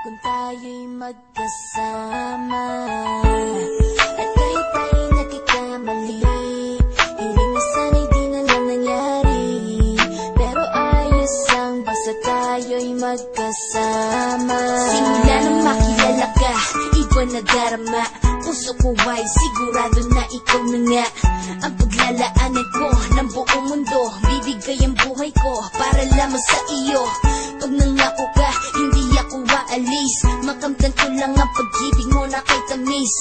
kung tayo'y magkasama. At kahit tayo'y nagkakamali, hiling na sana'y di na lang nangyari. Pero ayos lang basta tayo'y magkasama. Simula nang makilala ka, iba na darama. Puso ko ay sigurado na ikaw na nga ang paglalaanan ko ng buong mundo. Bibigay ang buhay ko para lamang sa iyo. Pag nangako ka, hindi ako waalis. Makamtan ko lang ang pag-ibig mo na kay tamis.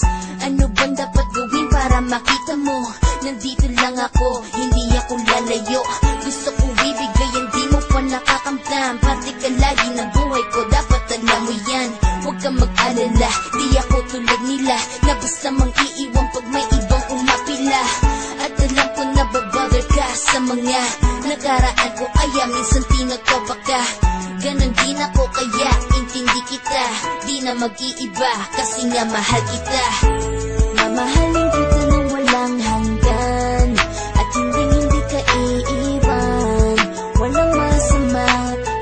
Ano bang dapat gawin para makita mo? Nandito lang ako, hindi ako lalayo. Gusto ko bibigay, hindi mo pa nakakamtam. Parte ka lagi ng buhay ko, dapat alam mo yan. Huwag kang mag-alala, di ako tulad nila na basta mang iiwan pag may ibang umapila. At alam ko na babother ka sa mga nakaraan ko, kaya minsan tinatawa ka. Ganon din ako kaya intindi kita, di na mag-iiba kasi nga mahal kita. Mamahalin kita nang walang hanggan, at hindi ka iiwan. Walang masama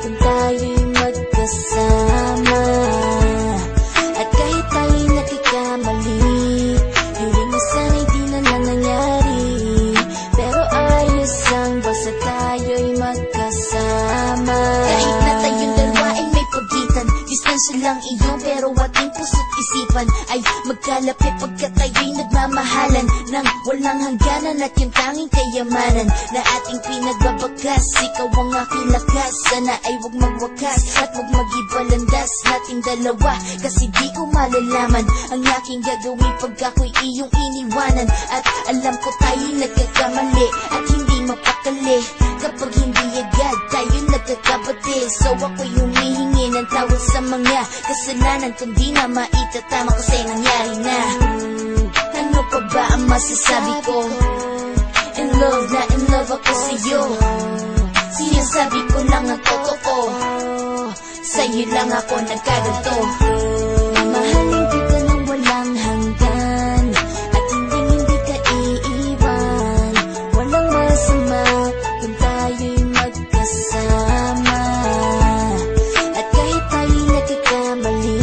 kung tayo'y magkasama. At kahit tayo'y nagkakamali, hiling na sana'y di na lang nangyari. Pero ayos lang basta tayo'y magkasama. Kahit na tayong dalawa ay may pagitan, distansya lang iyo pero ating puso't isipan ay magkalapit pagkat tayo'y nagmamahalan ng walang hangganan. At yung tanging kayamanan na ating pinagbabakas, ikaw ang aking lakas. Sana ay huwag magwakas at huwag mag-ibalandas nating dalawa, kasi di ko malalaman ang aking gagawin pag ako'y iyong iniwanan. At alam ko tayo'y nagkakamali at hindi mapakali kapag hindi agad tayo'y nagkakabati. So ako'y humihingi ng tawad sa mga kasalanan kung di na maitatama kasi nangyari na. Ano pa ba ang masasabi ko? In love na in love ako sa'yo. Sinasabi ko lang ang totoo, sa'yo lang ako nagkaganto. Mamahalin kita nang walang hanggan, at hindi ka iiwan. Walang masama kung tayo'y magkasama. At kahit tayo'y nagkakamali,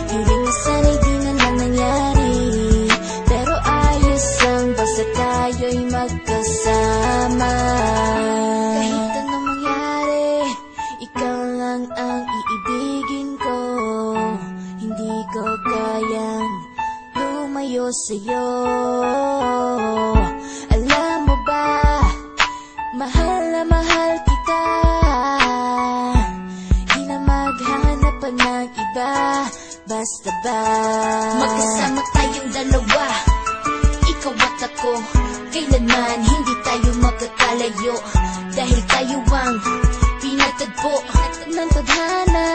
hiling na sana'y di na lang nangyari. Pero ayos lang basta tayo'y magkasama. Kahit anong mangyari, ikaw lang ang iibigin ko. Hindi ko kayang lumayo sa'yo. Alam mo ba, mahal na mahal kita. Di na maghanap pa ng iba, basta ba magkasama tayong dalawa, ikaw at ako. Kailanman hindi tayo magkakalayo, dahil tayo ang pinatagpo ng tadhana.